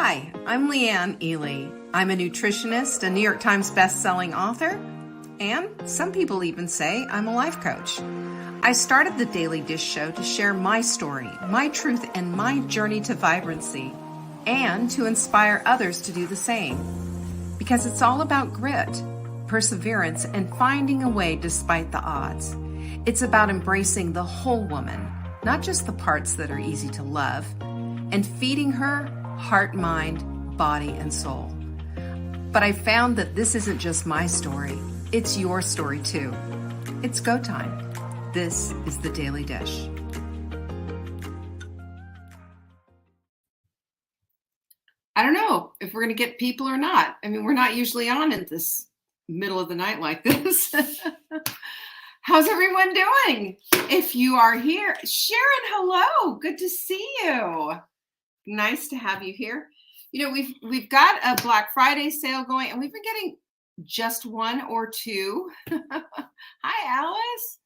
Hi, I'm Leanne Ely. I'm a nutritionist, a New York Times best-selling author, and some people even say I'm a life coach. I started the Daily Dish Show to share my story, my truth, and my journey to vibrancy, and to inspire others to do the same. Because it's all about grit, perseverance, and finding a way despite the odds. It's about embracing the whole woman, not just the parts that are easy to love, and feeding her heart, mind, body, and soul. But I found that this isn't just my story, it's your story too. It's go time. This is the Daily Dish. I don't know if we're going to get people or not. I mean, we're not usually on in this middle of the night like this. How's everyone doing? If you are here, Sharon, hello. Good to see you. Nice to have you here. You know, we've got a Black Friday sale going, and we've been getting just one or two. Hi, Alice.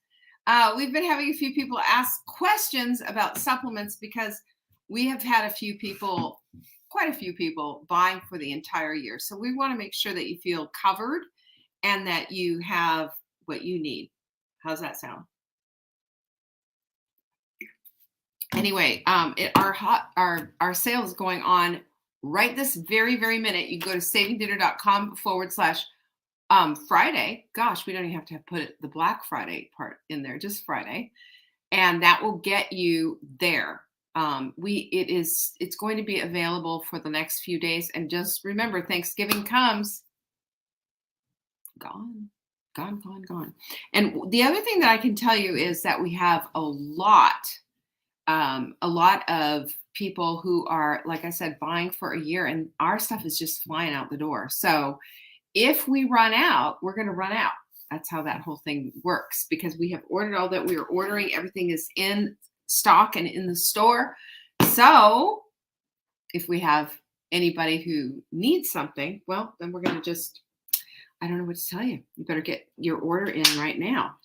We've been having a few people ask questions about supplements because we have had quite a few people buying for the entire year. So we want to make sure that you feel covered and that you have what you need. How's that sound? Anyway, our sale is going on right this very, very minute. You can go to savingdinner.com/Friday. Gosh, we don't even have to put the Black Friday part in there, just Friday. And that will get you there. It's going to be available for the next few days. And just remember, Thanksgiving comes, gone. And the other thing that I can tell you is that we have a lot of people who are, like I said, buying for a year, and our stuff is just flying out the door. So if we run out, we're going to run out. That's how that whole thing works, because we have ordered all that we are ordering. Everything is in stock and in the store. So if we have anybody who needs something, well, then we're going to I don't know what to tell you. You better get your order in right now.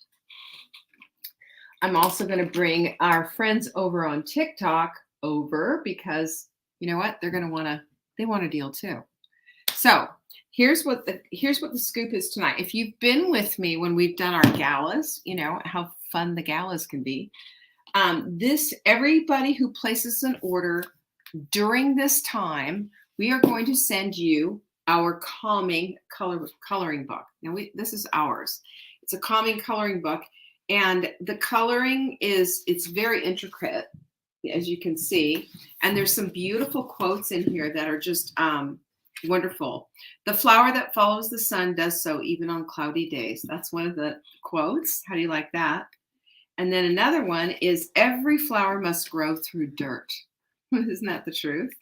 I'm also going to bring our friends over on TikTok over because you know what? They want a deal too. So here's what the scoop is tonight. If you've been with me when we've done our galas, you know how fun the galas can be. Everybody who places an order during this time, we are going to send you our calming coloring book. Now this is ours. It's a calming coloring book. And the coloring it's very intricate, as you can see. And there's some beautiful quotes in here that are just wonderful. The flower that follows the sun does so even on cloudy days. That's one of the quotes. How do you like that? And then another one is every flower must grow through dirt. Isn't that the truth?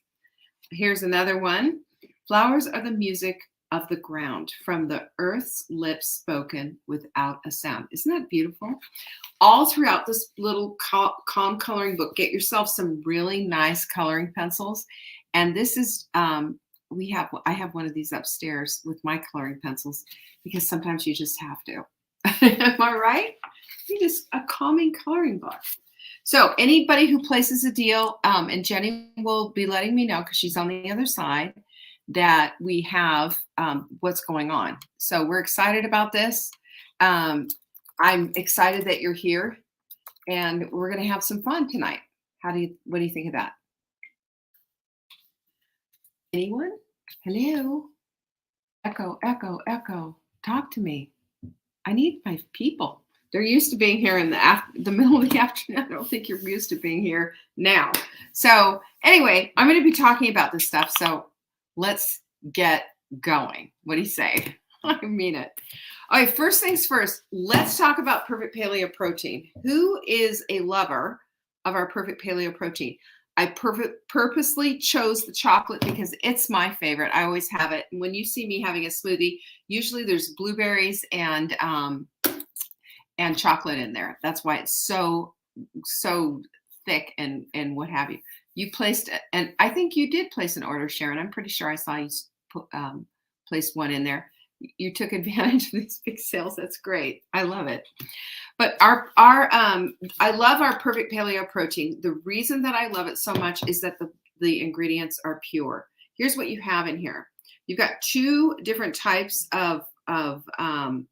Here's another one. Flowers are the music of the ground, from the earth's lips spoken without a sound. Isn't that beautiful? All throughout this little calm coloring book, get yourself some really nice coloring pencils. And this is, I have one of these upstairs with my coloring pencils because sometimes you just have to. Am I right? A calming coloring book. So anybody who places a deal, and Jenny will be letting me know because she's on the other side, that we have what's going on. So we're excited about this. I'm excited that you're here, and we're going to have some fun tonight. What do you think of that? Anyone? Hello? Echo, echo, echo. Talk to me. I need my people. They're used to being here in the middle of the afternoon. I don't think you're used to being here now. So anyway, I'm going to be talking about this stuff. So let's get going. What do you say? I mean it. All right, first things first, let's talk about Perfect Paleo Protein. Who is a lover of our Perfect Paleo Protein? I purposely chose the chocolate because it's my favorite. I always have it. When you see me having a smoothie, usually there's blueberries and chocolate in there. That's why it's so thick and what have you. You placed, and I think you did place an order, Sharon. I'm pretty sure I saw you place one in there. You took advantage of these big sales. That's great. I love it. But I love our Perfect Paleo Protein. The reason that I love it so much is that the ingredients are pure. here's what you have in here. You've got 2 different types of collagen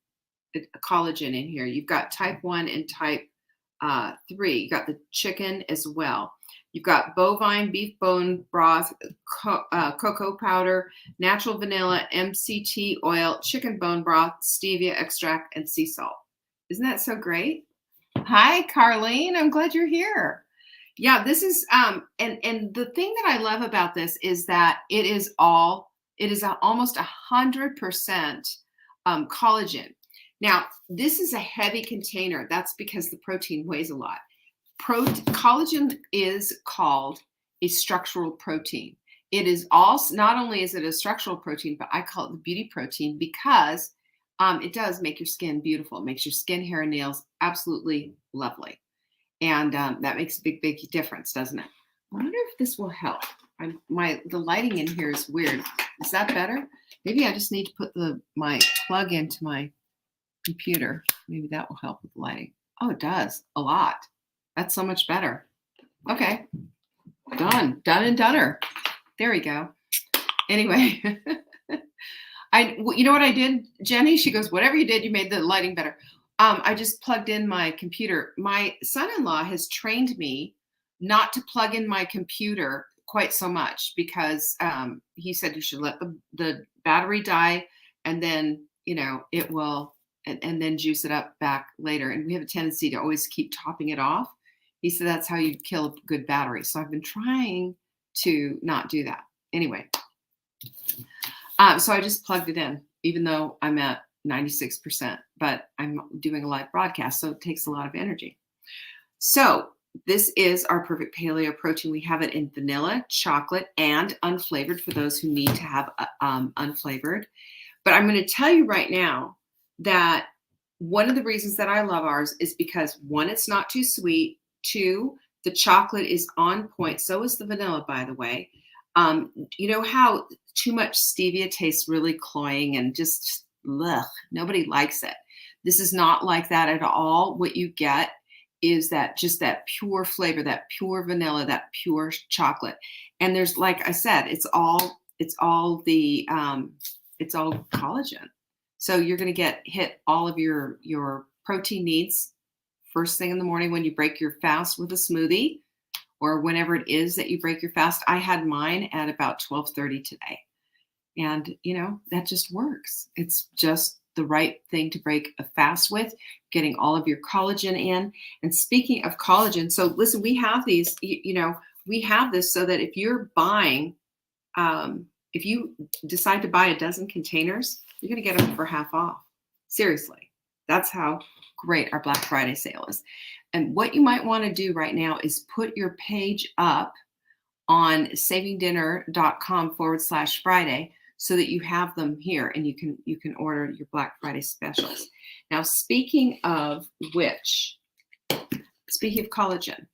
in here. You've got type 1 and type 3. You got the chicken as well. You've got bovine beef bone broth, cocoa powder, natural vanilla, MCT oil, chicken bone broth, stevia extract, and sea salt. Isn't that so great? Hi, Carlene. I'm glad you're here. Yeah, this is and the thing that I love about this is that it is almost 100% collagen. Now, this is a heavy container. That's because the protein weighs a lot. Collagen is called a structural protein. It is also, not only is it a structural protein, but I call it the beauty protein because it does make your skin beautiful. It makes your skin, hair, and nails absolutely lovely. And that makes a big, big difference, doesn't it? I wonder if this will help. The lighting in here is weird. Is that better? Maybe I just need to put my plug into my computer. Maybe that will help with the lighting. Oh, it does a lot. That's so much better. Okay, done and doneer. There we go. Anyway, you know what I did, Jenny? She goes, whatever you did, you made the lighting better. I just plugged in my computer. My son-in-law has trained me not to plug in my computer quite so much because he said you should let the battery die and then, it will, and then juice it up back later. And we have a tendency to always keep topping it off. He said that's how you kill a good battery. So I've been trying to not do that. Anyway, so I just plugged it in, even though I'm at 96%, but I'm doing a live broadcast, so it takes a lot of energy. So this is our perfect paleo protein. We have it in vanilla, chocolate, and unflavored for those who need to have unflavored. But I'm going to tell you right now that one of the reasons that I love ours is because 1, it's not too sweet. 2, the chocolate is on point. So is the vanilla, by the way. You know how too much stevia tastes really cloying and just nobody likes it. This is not like that at all. What you get is that pure flavor, that pure vanilla, that pure chocolate. And there's, like I said, it's all collagen. So you're going to hit all of your protein needs first thing in the morning when you break your fast with a smoothie or whenever it is that you break your fast. I had mine at about 12:30 today. And, that just works. It's just the right thing to break a fast with, getting all of your collagen in. And speaking of collagen, so listen, we have these, we have this so that if you're buying, if you decide to buy a dozen containers, you're going to get them for half off. Seriously. That's how great our Black Friday sale is. And what you might want to do right now is put your page up on savingdinner.com/Friday so that you have them here and you can order your Black Friday specials. Now, speaking of collagen,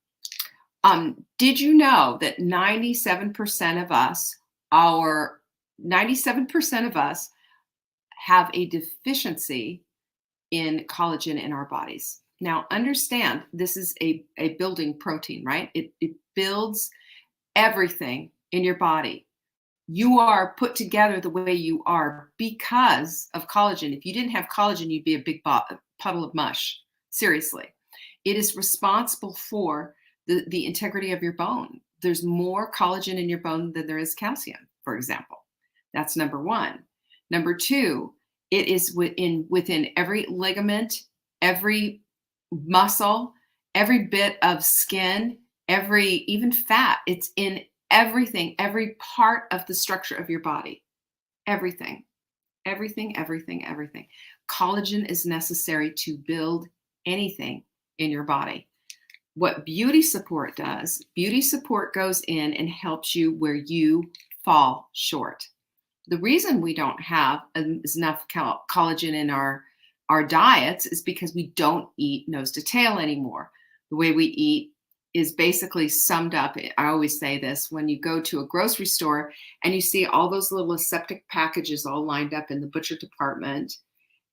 did you know that 97% of us have a deficiency in collagen in our bodies? Now, understand, this is a building protein, right? It builds everything in your body. You are put together the way you are because of collagen. If you didn't have collagen, you'd be a big puddle of mush. Seriously. It is responsible for the integrity of your bone. There's more collagen in your bone than there is calcium, for example. That's number 1. Number 2, it is within every ligament, every muscle, every bit of skin, even fat. It's in everything, every part of the structure of your body. Everything. Collagen is necessary to build anything in your body. What beauty support does, beauty support goes in and helps you where you fall short. The reason we don't have enough collagen in our diets is because we don't eat nose to tail anymore. The way we eat is basically summed up. I always say this, when you go to a grocery store and you see all those little aseptic packages all lined up in the butcher department,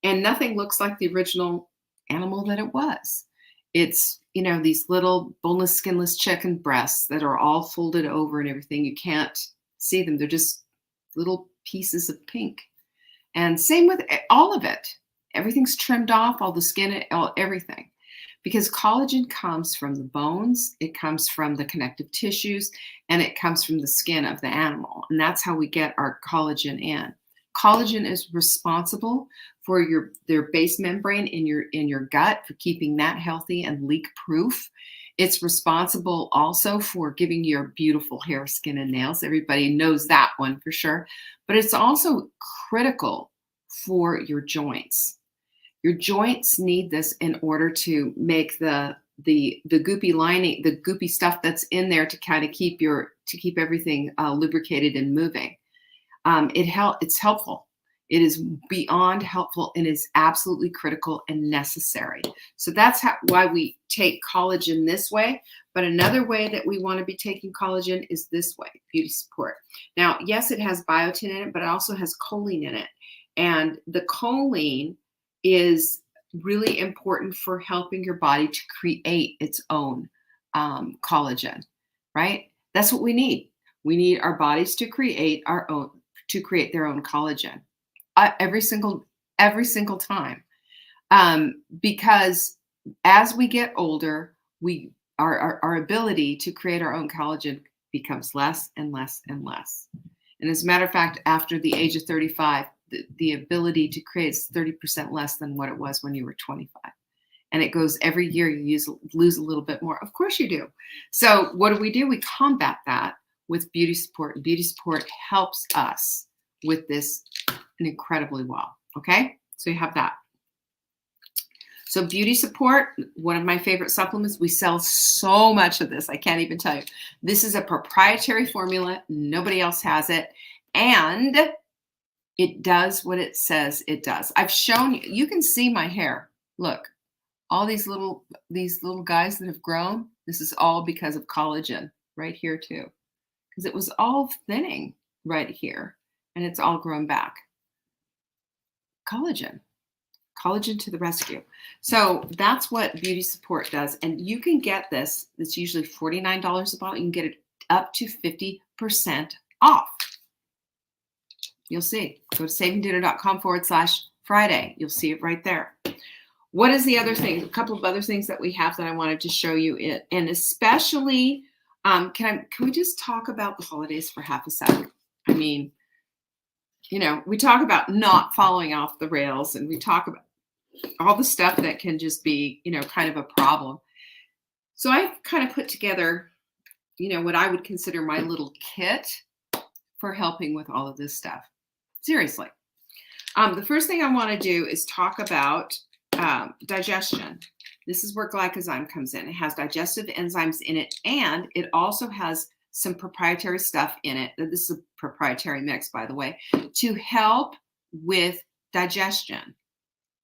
and nothing looks like the original animal that it was. It's, these little boneless, skinless chicken breasts that are all folded over and everything. You can't see them. They're just little pieces of pink. And same with all of it. Everything's trimmed off, all the skin, everything. Because collagen comes from the bones, it comes from the connective tissues, and it comes from the skin of the animal. And that's how we get our collagen in. Collagen is responsible for their base membrane in your gut, for keeping that healthy and leak proof. It's responsible also for giving your beautiful hair, skin, and nails. Everybody knows that one for sure. But it's also critical for your joints. Your joints need this in order to make the goopy lining, the goopy stuff that's in there to kind of keep everything lubricated and moving. It's helpful. It is beyond helpful and is absolutely critical and necessary. So that's why we take collagen this way. But another way that we want to be taking collagen is this way, Beauty Support. Now, yes, it has biotin in it, but it also has choline in it. And the choline is really important for helping your body to create its own collagen, right? That's what we need. We need our bodies to create their own collagen every single time, because as we get older, our ability to create our own collagen becomes less and less and less. And as a matter of fact, after the age of 35, the ability to create is 30% less than what it was when you were 25. And it goes every year, you lose a little bit more. Of course you do. So what do? We combat that with Beauty Support. And Beauty Support helps us with this incredibly well. Okay, so you have that. So Beauty Support, one of my favorite supplements. We sell so much of this, I can't even tell you. This is a proprietary formula. Nobody else has it. And it does what it says it does. I've shown you, you can see my hair. Look, all these little guys that have grown, this is all because of collagen right here too. Because it was all thinning right here and it's all grown back. Collagen to the rescue. So that's what Beauty Support does. And you can get this, it's usually $49 a bottle. You can get it up to 50% off. You'll see. Go to savingdinner.com/Friday. You'll see it right there. What is the other thing? A couple of other things that we have that I wanted to show you, and especially, can we just talk about the holidays for half a second? I mean, we talk about not following off the rails, and we talk about all the stuff that can just be, kind of a problem. So I've kind of put together, what I would consider my little kit for helping with all of this stuff. Seriously. The first thing I want to do is talk about digestion. This is where glycozyme comes in. It has digestive enzymes in it, and it also has some proprietary stuff in it. This is a proprietary mix, by the way, to help with digestion.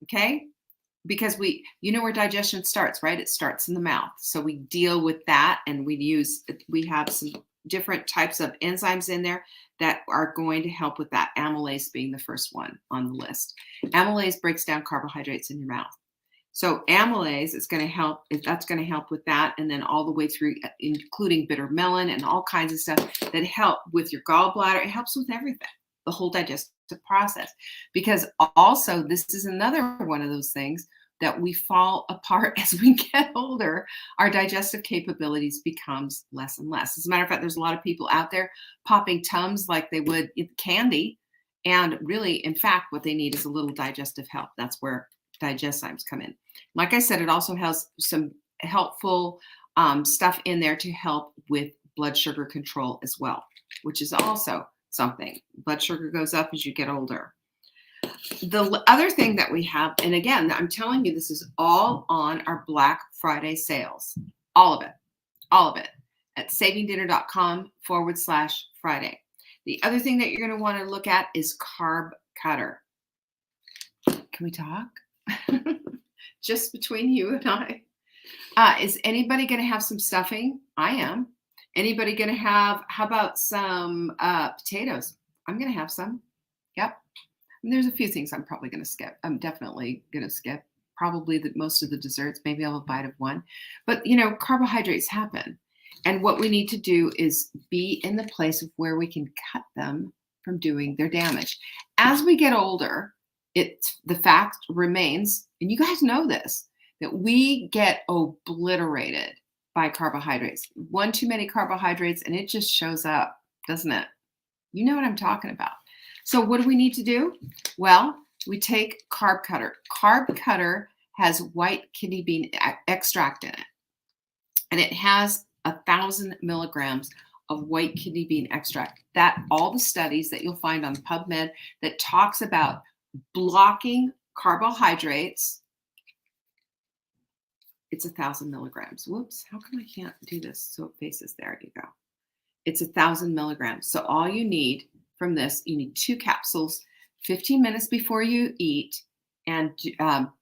Okay? Because where digestion starts, right? It starts in the mouth. So we deal with that, and we have some different types of enzymes in there that are going to help with that. Amylase being the first one on the list. Amylase breaks down carbohydrates in your mouth. So amylase is going to help. That's going to help with that, and then all the way through, including bitter melon and all kinds of stuff that help with your gallbladder. It helps with everything, the whole digestive process. Because also, this is another one of those things that we fall apart as we get older. Our digestive capabilities becomes less and less. As a matter of fact, there's a lot of people out there popping Tums like they would candy. And really, in fact, what they need is a little digestive help. That's where digestimes come in. Like I said, it also has some helpful stuff in there to help with blood sugar control as well, which is also something. Blood sugar goes up as you get older. The other thing that we have, and again, I'm telling you, this is all on our Black Friday sales. All of it at savingdinner.com/Friday. The other thing that you're going to want to look at is Carb Cutter. Can we talk? Just between you and I. Is anybody going to have some stuffing? I am. Anybody going to have, how about some potatoes? I'm going to have some. Yep. And there's a few things I'm probably going to skip. I'm definitely going to skip. Probably most of the desserts. Maybe I'll have a bite of one. But, carbohydrates happen. And what we need to do is be in the place of where we can cut them from doing their damage. As we get older, the fact remains, and you guys know this, that we get obliterated by carbohydrates. One too many carbohydrates, and it just shows up, doesn't it? You know what I'm talking about. So what do we need to do? Well, we take Carb Cutter. Carb Cutter has white kidney bean extract in it, and it has 1,000 milligrams of white kidney bean extract. That all the studies that you'll find on PubMed that talks about blocking carbohydrates, it's 1,000 milligrams. Whoops, how come I can't do this so it faces? There you go. It's 1,000 milligrams. So all you need from this, you need 2 capsules, 15 minutes before you eat, and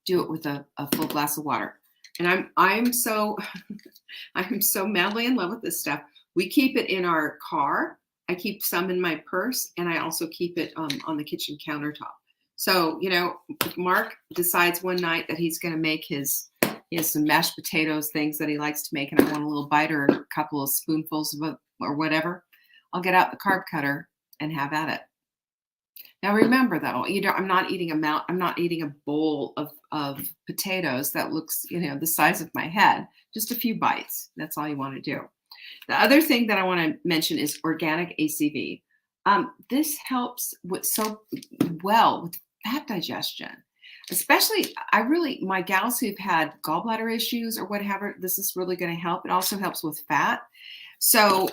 do it with a full glass of water. And I'm so I'm so madly in love with this stuff. We keep it in our car. I keep some in my purse, and I also keep it on the kitchen countertop. So, you know, if Mark decides one night that he's going to make he has some mashed potatoes, things that he likes to make, and I want a little bite or a couple of spoonfuls of or whatever, I'll get out the Carb Cutter and have at it. Now remember though, I'm not eating a bowl of potatoes that looks, the size of my head. Just a few bites. That's all you want to do. The other thing that I want to mention is organic ACV. This helps with fat digestion. Especially, my gals who've had gallbladder issues or whatever, this is really going to help. It also helps with fat. So,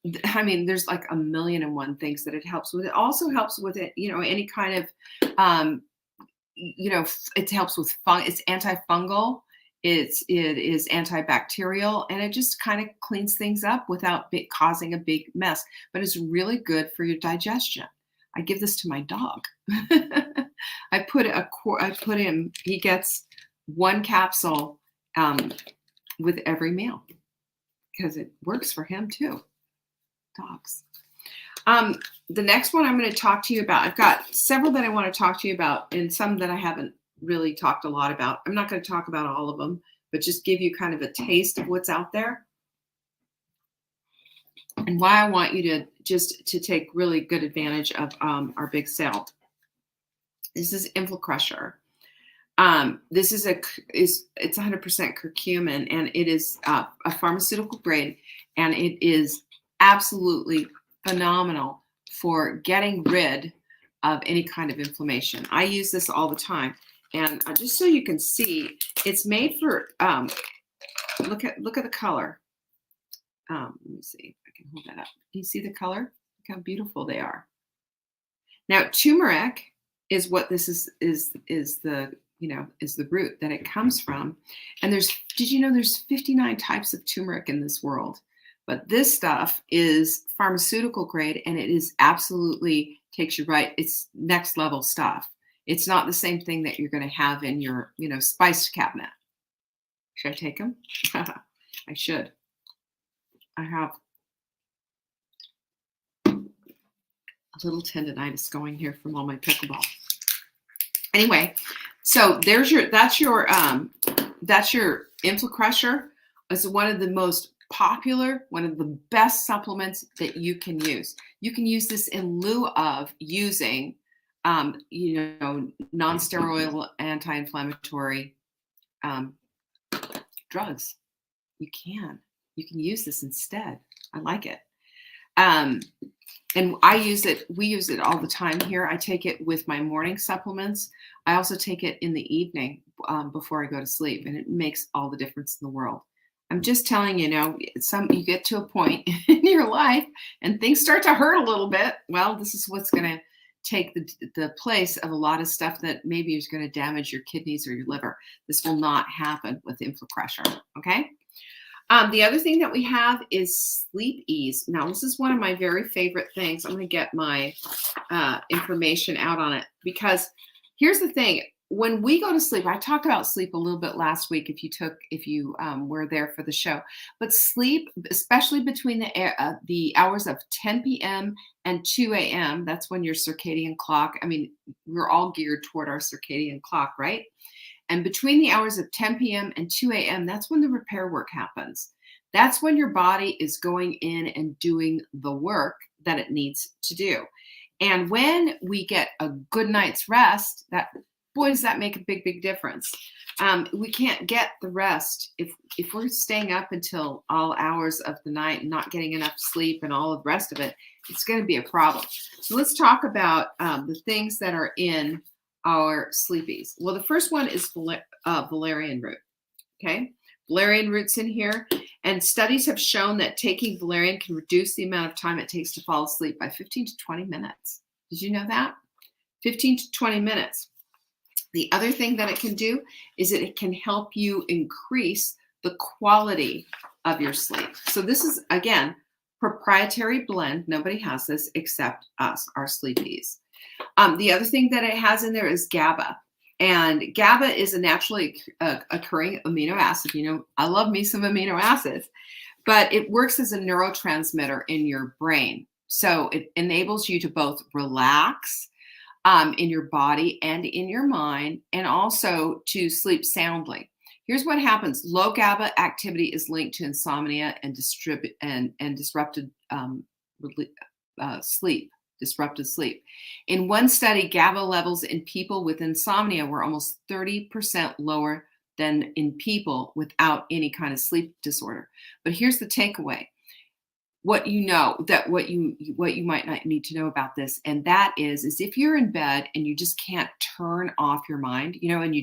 there's like 1,000,001 things that it helps with. It also helps with it, any kind of, it helps with it's antifungal. It is antibacterial, and it just kind of cleans things up without causing a big mess. But it's really good for your digestion. I give this to my dog. He gets 1 capsule with every meal because it works for him too. Dogs. The next one I'm going to talk to you about, I've got several that I want to talk to you about and some that I haven't really talked a lot about. I'm not going to talk about all of them, but just give you kind of a taste of what's out there and why I want you to take really good advantage of our big sale. This is InflaCrusher. This is it's 100% curcumin, and it is a pharmaceutical grade, and it is absolutely phenomenal for getting rid of any kind of inflammation. I use this all the time, and just so you can see, it's made for. Look at the color. Let me see if I can hold that up. Can you see the color? Look how beautiful they are. Now, turmeric is what this is the root that it comes from. And did you know there's 59 types of turmeric in this world? But this stuff is pharmaceutical grade, and it is absolutely takes you right. It's next level stuff. It's not the same thing that you're going to have in your, spice cabinet. Should I take them? I should. I have a little tendonitis going here from all my pickleball. Anyway, so that's your InflaCrusher. It's one of the most popular, one of the best supplements that you can use. You can use this in lieu of using, non-steroidal anti-inflammatory drugs. You can use this instead. I like it. And we use it all the time here. I take it with my morning supplements. I also take it in the evening before I go to sleep, and it makes all the difference in the world. I'm just telling you, you get to a point in your life and things start to hurt a little bit. Well, this is what's going to take the place of a lot of stuff that maybe is going to damage your kidneys or your liver. This will not happen with InflaCrusher, okay? The other thing that we have is Sleep Ease. Now, this is one of my very favorite things. I'm going to get my information out on it, because here's the thing. When we go to sleep, I talked about sleep a little bit last week if you were there for the show. But sleep, especially between the hours of 10 p.m. and 2 a.m., that's when your circadian clock, we're all geared toward our circadian clock, right? And between the hours of 10 p.m. and 2 a.m., that's when the repair work happens. That's when your body is going in and doing the work that it needs to do. And when we get a good night's rest, that boy, does that make a big, big difference. We can't get the rest if we're staying up until all hours of the night and not getting enough sleep and all of the rest of it. It's going to be a problem. So let's talk about the things that are in our sleepies. Well, the first one is valerian root. Okay, valerian root's in here, and studies have shown that taking valerian can reduce the amount of time it takes to fall asleep by 15 to 20 minutes. Did you know that? 15 to 20 minutes. The other thing that it can do is that it can help you increase the quality of your sleep. So this is, again, proprietary blend. Nobody has this except us, our sleepies. The other thing that it has in there is GABA. And GABA is a naturally occurring amino acid. You know, I love me some amino acids, but it works as a neurotransmitter in your brain. So it enables you to both relax in your body and in your mind, and also to sleep soundly. Here's what happens. Low GABA activity is linked to insomnia and disrupted sleep. Disrupted sleep. In one study, GABA levels in people with insomnia were almost 30% lower than in people without any kind of sleep disorder. But here's the takeaway. What you might not need to know about this, and that is if you're in bed and you just can't turn off your mind, you know, and you're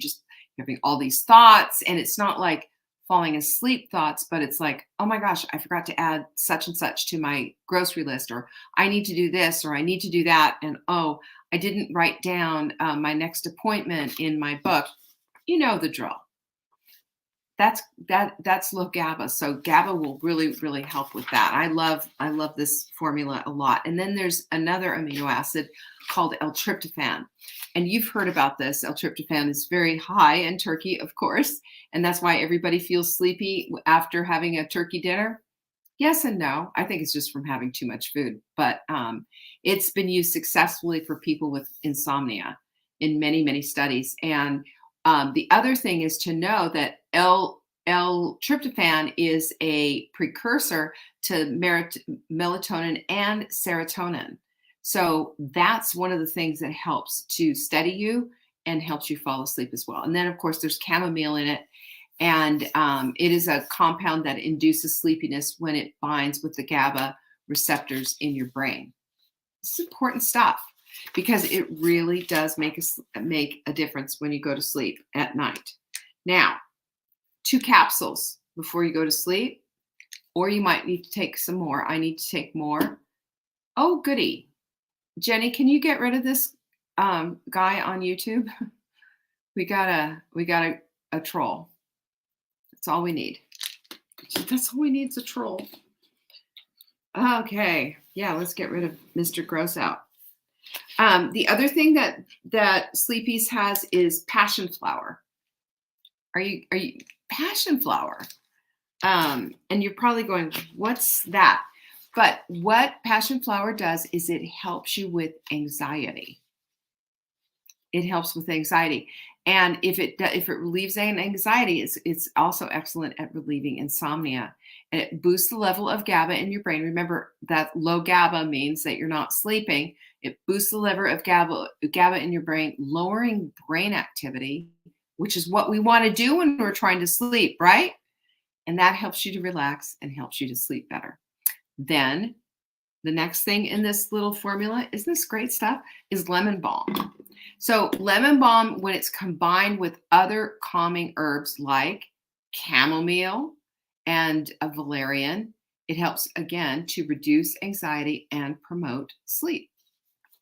having all these thoughts, and it's not like falling asleep thoughts, but it's like, oh my gosh, I forgot to add such and such to my grocery list, or I need to do this, or I need to do that, and oh, I didn't write down my next appointment in my book. You know the drill. That's low GABA. So GABA will really, really help with that. I love this formula a lot. And then there's another amino acid called L-tryptophan. And you've heard about this. L-tryptophan is very high in turkey, of course. And that's why everybody feels sleepy after having a turkey dinner. Yes and no. I think it's just from having too much food. But it's been used successfully for people with insomnia in many, many studies. And the other thing is to know that L-tryptophan is a precursor to melatonin and serotonin. So that's one of the things that helps to steady you and helps you fall asleep as well. And then, of course, there's chamomile in it. And it is a compound that induces sleepiness when it binds with the GABA receptors in your brain. It's important stuff, because it really does make a difference when you go to sleep at night. Now, 2 capsules before you go to sleep, or you might need to take some more. I need to take more. Oh, goody. Jenny, can you get rid of this guy on YouTube? We got a troll. That's all we need. That's all we need is a troll. Okay. Yeah, let's get rid of Mr. Gross out. The other thing that Sleepy's has is passion flower. Are you passion flower? And you're probably going, what's that? But what passion flower does is it helps you with anxiety. It helps with anxiety. And if it relieves anxiety, it's also excellent at relieving insomnia. And it boosts the level of GABA in your brain. Remember that low GABA means that you're not sleeping. It boosts the level of GABA in your brain, lowering brain activity, which is what we want to do when we're trying to sleep, right? And that helps you to relax and helps you to sleep better. Then the next thing in this little formula, isn't this great stuff, is lemon balm. So lemon balm, when it's combined with other calming herbs like chamomile and a valerian, it helps, again, to reduce anxiety and promote sleep,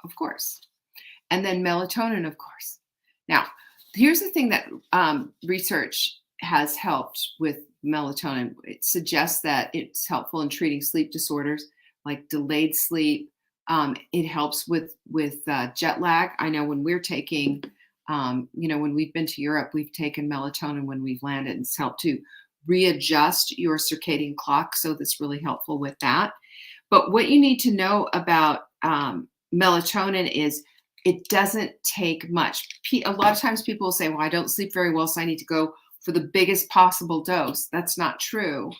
of course. And then melatonin, of course. Now, here's the thing that research has helped with melatonin. It suggests that it's helpful in treating sleep disorders like delayed sleep. It helps with jet lag. I know when we're taking, when we've been to Europe, we've taken melatonin when we've landed, and it's helped to readjust your circadian clock. So that's really helpful with that. But what you need to know about melatonin is it doesn't take much. A lot of times people will say, well, I don't sleep very well, so I need to go for the biggest possible dose. That's not true.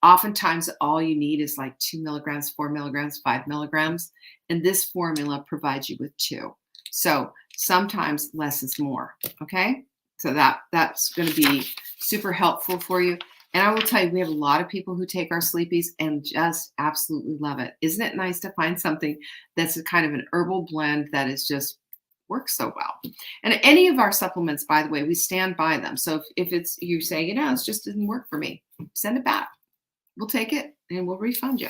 Oftentimes, all you need is like 2 milligrams, 4 milligrams, 5 milligrams. And this formula provides you with 2. So sometimes less is more. Okay. So that's going to be super helpful for you. And I will tell you, we have a lot of people who take our sleepies and just absolutely love it. Isn't it nice to find something that's a kind of an herbal blend that is just works so well? And any of our supplements, by the way, we stand by them. So if it's you say, you know, it just didn't work for me, send it back. We'll take it and we'll refund you.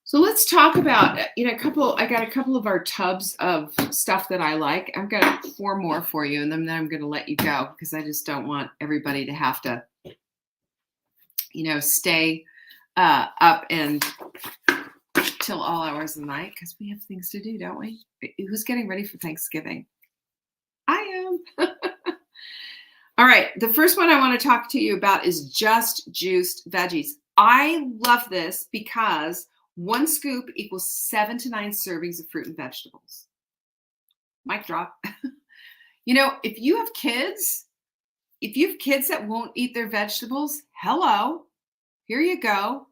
So let's talk about, I got a couple of our tubs of stuff that I like. I've got 4 more for you, and then I'm going to let you go because I just don't want everybody to have to, stay up and till all hours of the night because we have things to do, don't we? Who's getting ready for Thanksgiving? I am. All right. The first one I want to talk to you about is just juiced veggies. I love this because 1 scoop equals 7 to 9 servings of fruit and vegetables. Mic drop. If you have kids that won't eat their vegetables, hello, here you go.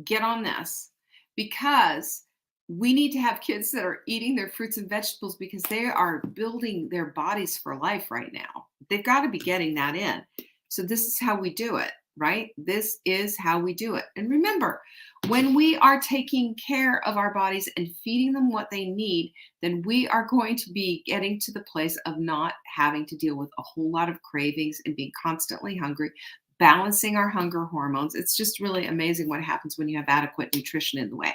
Get on this, because we need to have kids that are eating their fruits and vegetables because they are building their bodies for life right now. They've got to be getting that in. So this is how we do it, right? This is how we do it. And remember, when we are taking care of our bodies and feeding them what they need, then we are going to be getting to the place of not having to deal with a whole lot of cravings and being constantly hungry, balancing our hunger hormones. It's just really amazing what happens when you have adequate nutrition in the way.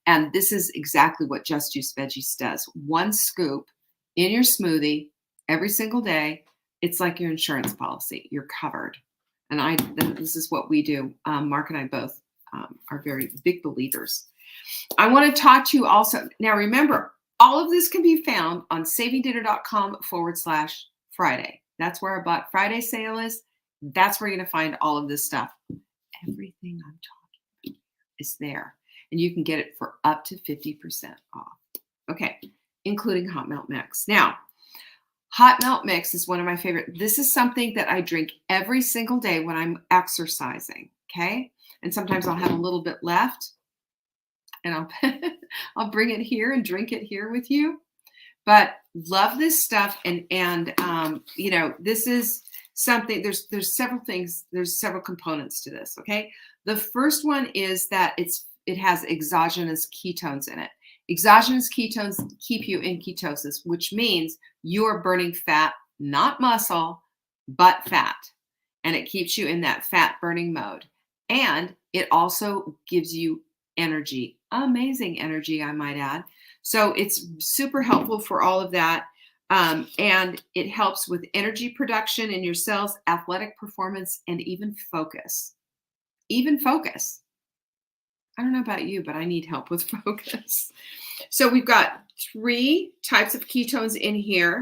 And this is exactly what Just Juice Veggies does. 1 scoop in your smoothie every single day. It's like your insurance policy. You're covered. And this is what we do. Mark and I both are very big believers. I want to talk to you also. Now, remember, all of this can be found on savingdinner.com/Friday. That's where our Black Friday sale is. That's where you're going to find all of this stuff. Everything I'm talking about is there. And you can get it for up to 50% off. Okay, including hot melt mix. Now, hot melt mix is one of my favorite. This is something that I drink every single day when I'm exercising, okay? And sometimes I'll have a little bit left, and I'll bring it here and drink it here with you. But love this stuff, and this is something. There's several things. There's several components to this. Okay, the first one is that it has exogenous ketones in it. Exogenous ketones keep you in ketosis, which means you're burning fat, not muscle, but fat. And it keeps you in that fat burning mode. And it also gives you energy, amazing energy, I might add. So it's super helpful for all of that. And it helps with energy production in your cells, athletic performance, and even focus. Even focus. I don't know about you, but I need help with focus. So we've got 3 types of ketones in here,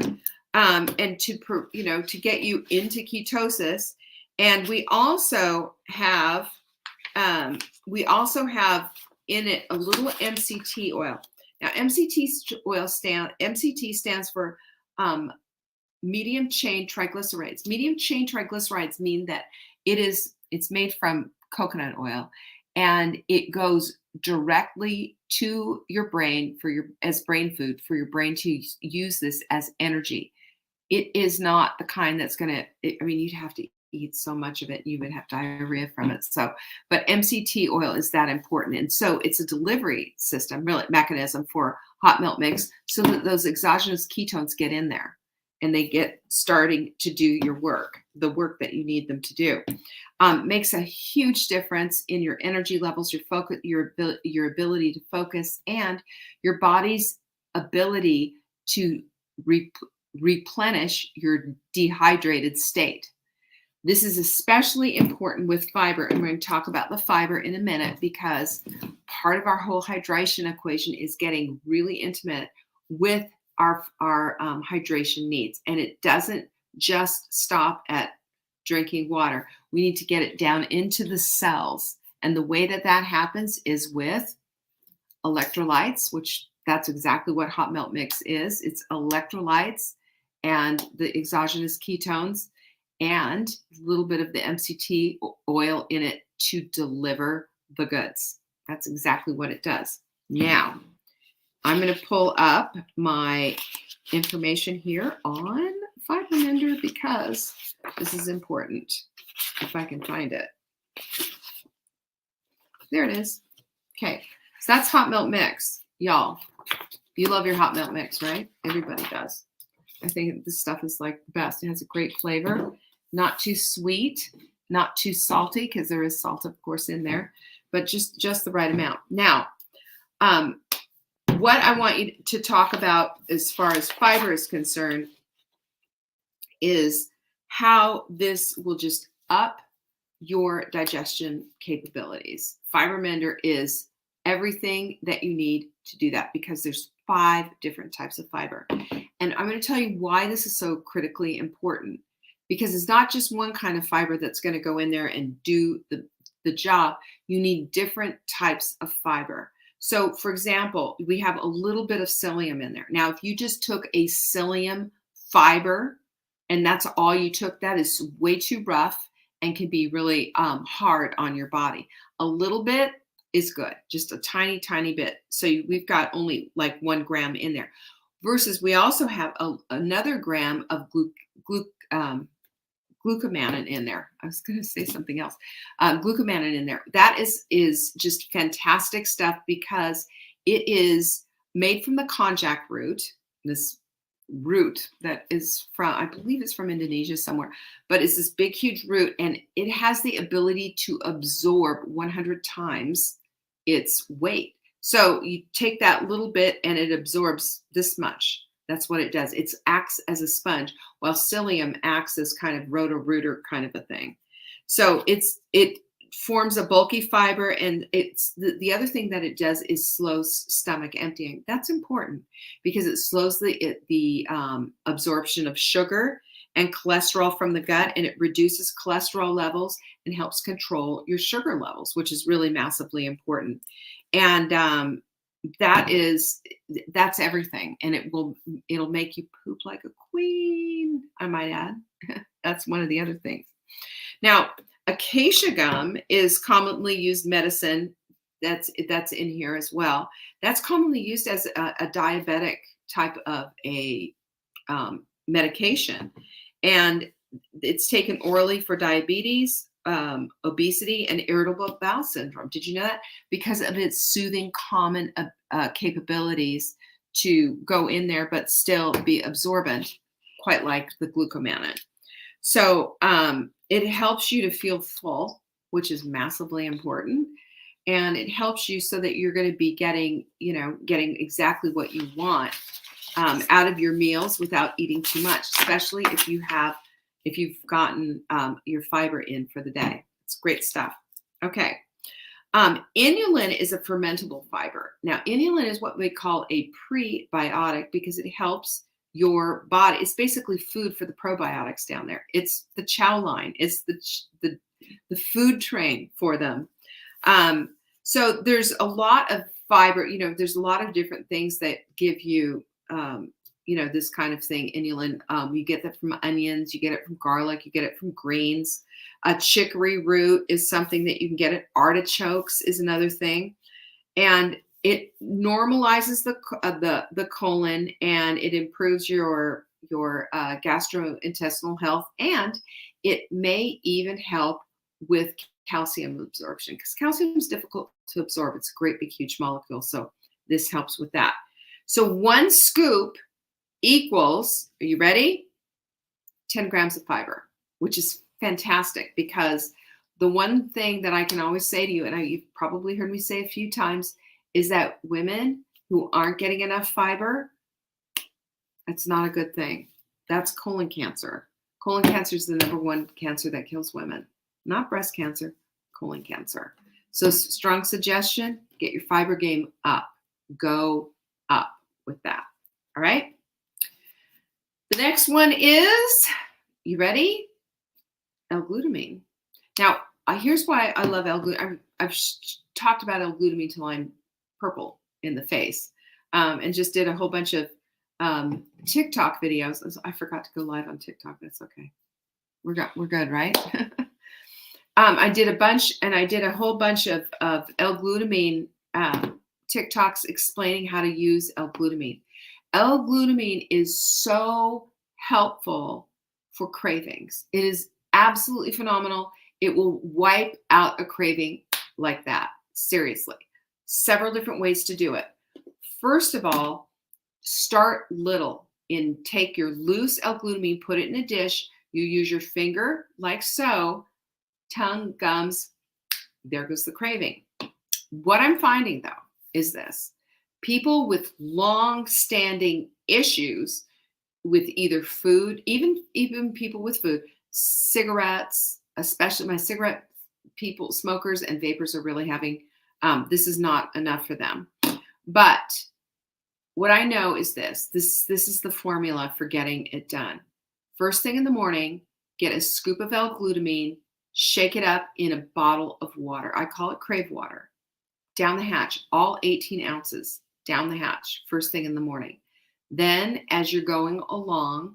and to get you into ketosis. And we also have in it a little MCT oil. Now, MCT stands for medium chain triglycerides. Medium chain triglycerides mean that it's made from coconut oil, and it goes directly to your brain as brain food for your brain to use this as energy. It is not the kind that's you'd have to eat so much of it, you would have diarrhea from it. So, but MCT oil is that important. And so it's a delivery system, really mechanism for hot melt mix, so that those exogenous ketones get in there and they get starting to do the work that you need them to do. Makes a huge difference in your energy levels, your focus, your ability to focus, and your body's ability to replenish your dehydrated state. This is especially important with fiber, and we're going to talk about the fiber in a minute, because part of our whole hydration equation is getting really intimate with our hydration needs. And it doesn't just stop at drinking water. We need to get it down into the cells. And the way that happens is with electrolytes, which that's exactly what hot melt mix is. It's electrolytes and the exogenous ketones. and a little bit of the MCT oil in it to deliver the goods. That's exactly what it does. Now, I'm going to pull up my information here on Fiber Mender because this is important. If I can find it. There it is. Okay, so that's hot milk mix. Y'all, you love your hot milk mix, right? Everybody does. I think this stuff is like the best. It has a great flavor, not too sweet, not too salty, because there is salt, of course, in there, but just the right amount. Now, what I want you to talk about as far as fiber is concerned is how this will just up your digestion capabilities. Fiber Mender is everything that you need to do that because there's 5 different types of fiber. And I'm going to tell you why this is so critically important, because it's not just one kind of fiber that's going to go in there and do the job. You need different types of fiber. So for example, we have a little bit of psyllium in there. Now, if you just took a psyllium fiber and that's all you took, that is way too rough and can be really hard on your body. A little bit is good, just a tiny, tiny bit. So we've got only like 1 gram in there. Versus we also have another gram of glucomannan in there. I was going to say something else. Glucomannan in there. That is just fantastic stuff because it is made from the konjac root, this root that is from, I believe it's from Indonesia somewhere, but it's this big, huge root, and it has the ability to absorb 100 times its weight. So you take that little bit and it absorbs this much. That's what it does. It acts as a sponge, while psyllium acts as kind of roto-rooter kind of a thing. So it forms a bulky fiber, and it's the other thing that it does is slows stomach emptying. That's important because it slows the absorption of sugar and cholesterol from the gut, and it reduces cholesterol levels and helps control your sugar levels, which is really massively important. And that's everything, and it'll make you poop like a queen, I might add. That's one of the other things. Now, acacia gum is commonly used medicine. That's in here as well. That's commonly used as a diabetic type of a medication, and it's taken orally for diabetes, obesity, and irritable bowel syndrome. Did you know that? Because of its soothing, common capabilities to go in there but still be absorbent, quite like the glucomannan. So it helps you to feel full, which is massively important. And it helps you so that you're going to be getting exactly what you want out of your meals without eating too much, especially if you've gotten your fiber in for the day. It's great stuff. Okay. Inulin is a fermentable fiber. Now, inulin is what we call a prebiotic because it helps your body. It's basically food for the probiotics down there. It's the chow line. It's the food train for them. So there's a lot of fiber. There's a lot of different things that give you this kind of thing, inulin. You get that from onions, you get it from garlic, you get it from greens. Chicory root is something that you can get at artichokes is another thing. And it normalizes the colon, and it improves your gastrointestinal health, and it may even help with calcium absorption because calcium is difficult to absorb. It's a great big huge molecule, so this helps with that. So 1 scoop equals, are you ready? 10 grams of fiber, which is fantastic because the one thing that I can always say to you, and you've probably heard me say a few times, is that women who aren't getting enough fiber, that's not a good thing. That's colon cancer. Colon cancer is the #1 cancer that kills women, not breast cancer, colon cancer. So strong suggestion, get your fiber game up. Go up with that. All right. The next one is, you ready? L-glutamine. Now, here's why I love L-glutamine. I've talked about L-glutamine till I'm purple in the face, and just did a whole bunch of TikTok videos. I forgot to go live on TikTok. That's okay. We're good, right? I did a whole bunch of L-glutamine TikToks explaining how to use L-glutamine. L-glutamine is so helpful for cravings. It is absolutely phenomenal. It will wipe out a craving like that. Seriously. Several different ways to do it. First of all, start little. Take your loose L-glutamine, put it in a dish. You use your finger like so. Tongue, gums, there goes the craving. What I'm finding though is this. People with long-standing issues with either food, even people with food, cigarettes, especially my cigarette people, smokers and vapors are really having, this is not enough for them. But what I know is this is the formula for getting it done. First thing in the morning, get a scoop of L-glutamine, shake it up in a bottle of water. I call it Crave water. Down the hatch, all 18 ounces down the hatch, first thing in the morning. Then as you're going along,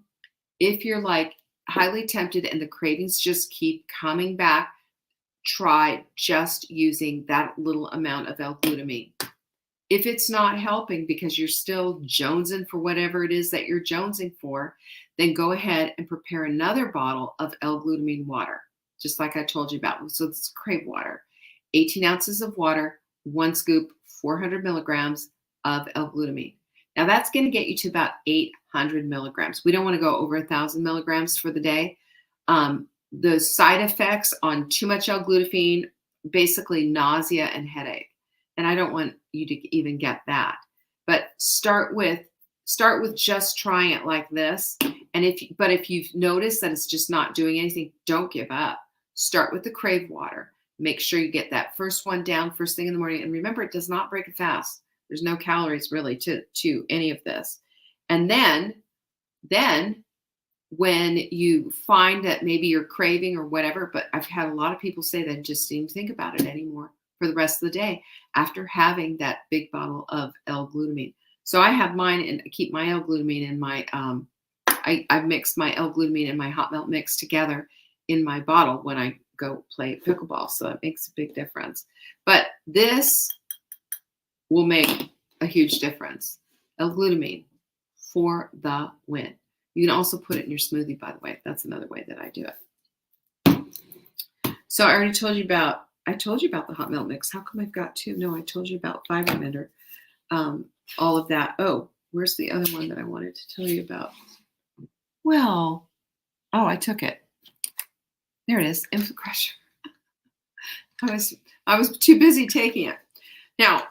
if you're like highly tempted and the cravings just keep coming back, try just using that little amount of L-glutamine. If it's not helping because you're still jonesing for whatever it is that you're jonesing for, then go ahead and prepare another bottle of L-glutamine water, just like I told you about. So it's Crave water. 18 ounces of water, 1 scoop, 400 milligrams of L-glutamine. Now that's going to get you to about 800 milligrams. We don't want to go over 1,000 milligrams for the day. The side effects on too much L-glutamine, basically nausea and headache. And I don't want you to even get that. But start with just trying it like this. And if you've noticed that it's just not doing anything, don't give up. Start with the Crave water. Make sure you get that first one down first thing in the morning. And remember, it does not break a fast. There's no calories really to any of this. And then when you find that maybe you're craving or whatever, but I've had a lot of people say that just didn't think about it anymore for the rest of the day after having that big bottle of L-glutamine. So I have mine and keep my L-glutamine in my, I mix my L-glutamine and my hot melt mix together in my bottle when I go play pickleball. So that makes a big difference. But this will make a huge difference. L-glutamine for the win. You can also put it in your smoothie, by the way. That's another way that I do it. So I already told you about, the hot melt mix. How come I've got two? No, I told you about Fiber Mender. All of that. Oh, where's the other one that I wanted to tell you about? Well, oh, I took it. There it is, InflaCrusher. I was too busy taking it. Now,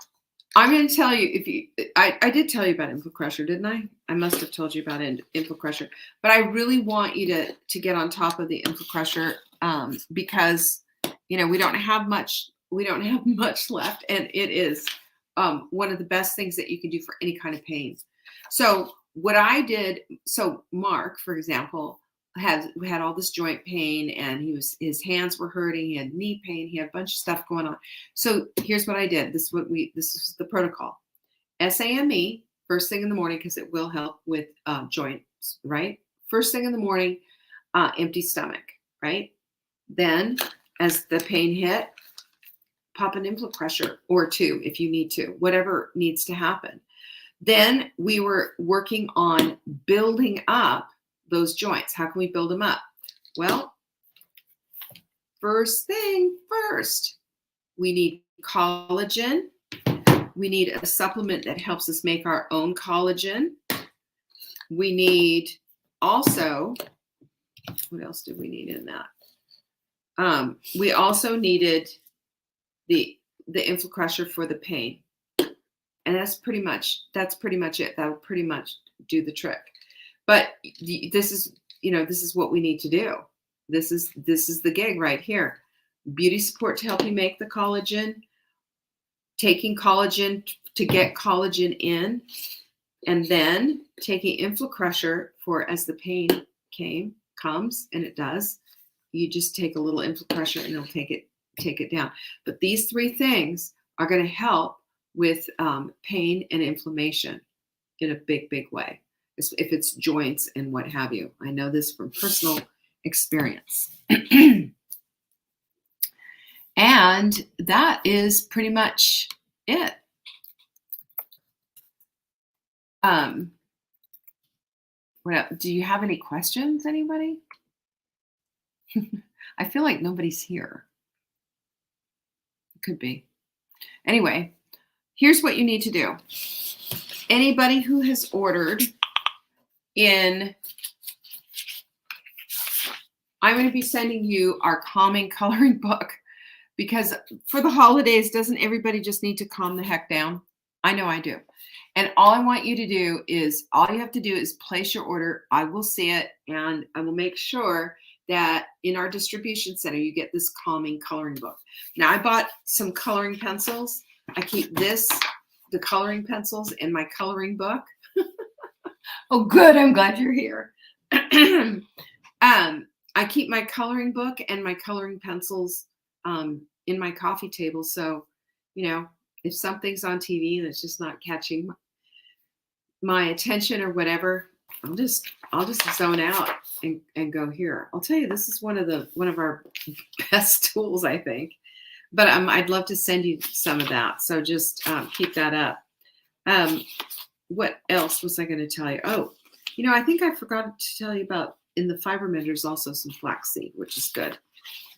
I'm going to tell you, I did tell you about InflaCrusher, didn't I? I must have told you about InflaCrusher, but I really want you to get on top of the InflaCrusher because we don't have much left, and it is one of the best things that you can do for any kind of pain. So what I did, so Mark, for example, had all this joint pain, and his hands were hurting, he had knee pain, he had a bunch of stuff going on. So here's what I did. This is the protocol. SAMe first thing in the morning, because it will help with joints, right? First thing in the morning, empty stomach, right? Then as the pain hit, pop an InflaCrusher or two if you need to, whatever needs to happen. Then we were working on building up those joints. How can we build them up? Well, first thing first, we need collagen. We need a supplement that helps us make our own collagen. We need also, what else did we need in that? We also needed the InflaCrusher for the pain. And that's pretty much it. That'll pretty much do the trick. But this is what we need to do. This is the gig right here. Beauty support to help you make the collagen, taking collagen to get collagen in, and then taking InflaCrusher for as the pain comes, and it does. You just take a little InflaCrusher and it'll take it down. But these three things are going to help with pain and inflammation in a big, big way. If it's joints and what have you. I know this from personal experience. And that is pretty much it. Do you have any questions, anybody? I feel like nobody's here. It could be. Anyway, here's what you need to do. Anybody who has ordered in, I'm going to be sending you our calming coloring book, because for the holidays, doesn't everybody just need to calm the heck down? I know I do. And all I want you to do is, all you have to do is place your order. I will see it, and I will make sure that in our distribution center, you get this calming coloring book. Now, I bought some coloring pencils. I keep the coloring pencils in my coloring book. Oh, good. I'm glad you're here. I keep my coloring book and my coloring pencils in my coffee table. So, if something's on TV that's just not catching my attention or whatever, I'll just zone out and go here. I'll tell you, this is one of our best tools, I think. But I'd love to send you some of that. So just keep that up. What else was I going to tell you? Oh, I think I forgot to tell you about, in the fiber menders, also some flaxseed, which is good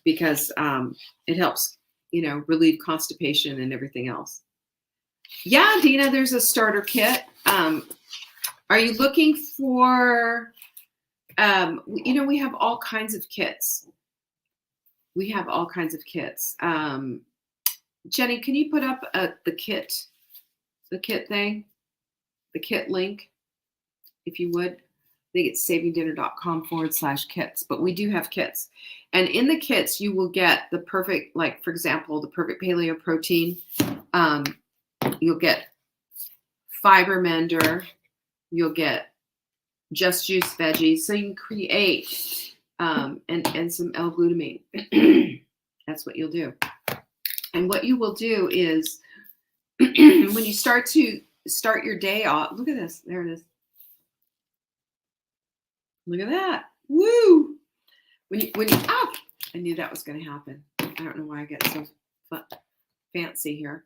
because it helps, relieve constipation and everything else. Yeah, Dina, there's a starter kit. Are you looking for, we have all kinds of kits. We have all kinds of kits. Jenny, can you put up the kit thing, the kit link, if you would? I think it's savingdinner.com/kits, but we do have kits. And in the kits, you will get the perfect, like, for example, the perfect paleo protein. You'll get fiber mender. You'll get just juice veggies. So you can create, and some L-glutamine. That's what you'll do. And what you will do is when you start your day off, look at this. There it is. Look at that. Woo! When you I knew that was going to happen. I don't know why I get so fancy here.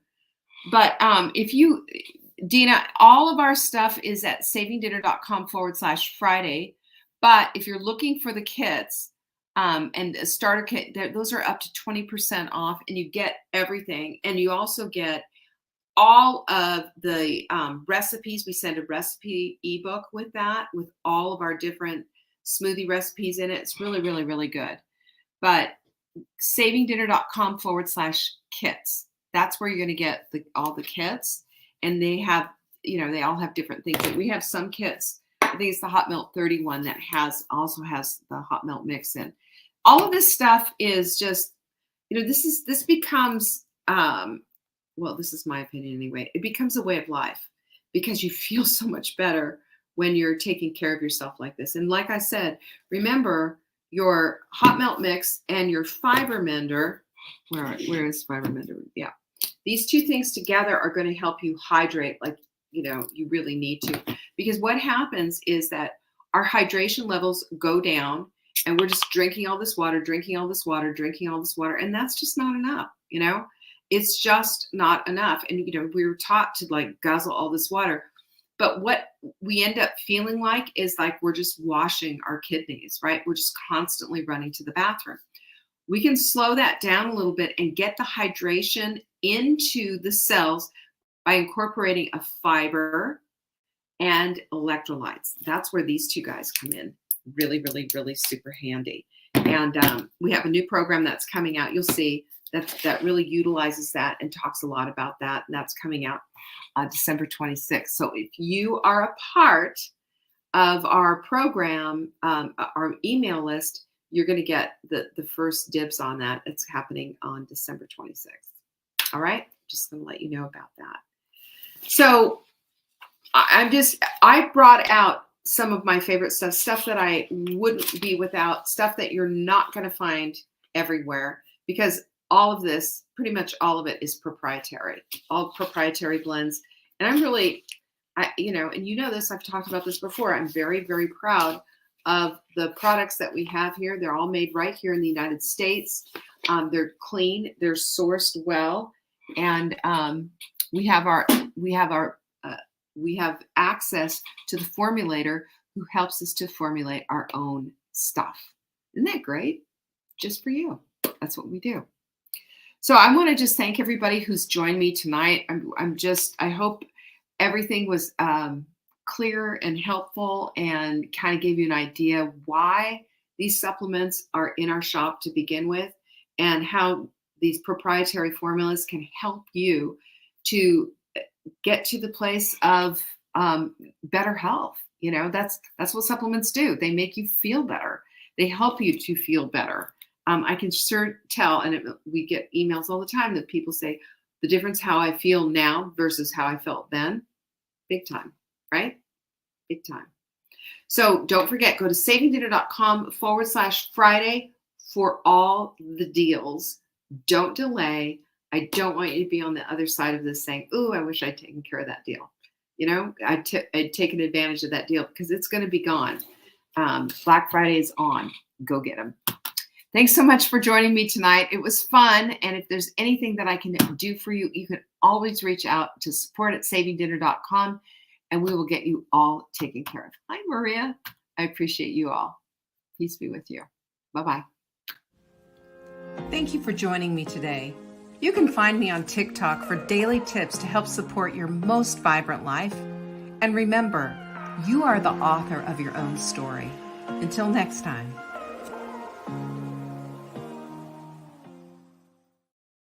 But Dina, all of our stuff is at savingdinner.com/Friday. But if you're looking for the kits and a starter kit, those are up to 20% off, and you get everything. And you also get all of the recipes. We send a recipe ebook with that, with all of our different smoothie recipes in it. It's really, really, really good. But savingdinner.com/kits. That's where you're going to get all the kits. And they have, they all have different things. Like we have some kits. I think it's the Hot Melt 31 that also has the hot melt mix in. All of this stuff is just, this becomes, well, this is my opinion anyway. It becomes a way of life because you feel so much better when you're taking care of yourself like this. And like I said, remember your hot melt mix and your fiber mender. Where is fiber mender? Yeah. These two things together are going to help you hydrate like, you really need to. Because what happens is that our hydration levels go down and we're just drinking all this water, and that's just not enough, It's just not enough. And, we were taught to like guzzle all this water. But what we end up feeling like is like we're just washing our kidneys, right? We're just constantly running to the bathroom. We can slow that down a little bit and get the hydration into the cells by incorporating a fiber and electrolytes. That's where these two guys come in. Really, really, really super handy. And we have a new program that's coming out. You'll see that really utilizes that and talks a lot about that. And that's coming out December 26th. So if you are a part of our program, our email list, you're going to get the first dibs on that. It's happening on December 26th. All right. Just going to let you know about that. So I brought out some of my favorite stuff that I wouldn't be without, stuff that you're not going to find everywhere, because all of this, pretty much all of it, is proprietary, all proprietary blends. And I'm really, and this, I've talked about this before. I'm very, very proud of the products that we have here. They're all made right here in the United States. They're clean, they're sourced well, and we have access to the formulator who helps us to formulate our own stuff. Isn't that great? Just for you. That's what we do. So I want to just thank everybody who's joined me tonight. I hope everything was clear and helpful and kind of gave you an idea why these supplements are in our shop to begin with, and how these proprietary formulas can help you to get to the place of better health. You know, that's what supplements do. They make you feel better. They help you to feel better. I can sure tell, and we get emails all the time that people say the difference how I feel now versus how I felt then, big time, right? Big time. So don't forget, go to savingdinner.com/Friday for all the deals. Don't delay. I don't want you to be on the other side of this saying, "Ooh, I wish I'd taken care of that deal." You know, I'd taken advantage of that deal because it's going to be gone. Black Friday is on. Go get them. Thanks so much for joining me tonight. It was fun. And if there's anything that I can do for you, you can always reach out to support@savingdinner.com, and we will get you all taken care of. Hi, Maria. I appreciate you all. Peace be with you. Bye-bye. Thank you for joining me today. You can find me on TikTok for daily tips to help support your most vibrant life. And remember, you are the author of your own story. Until next time.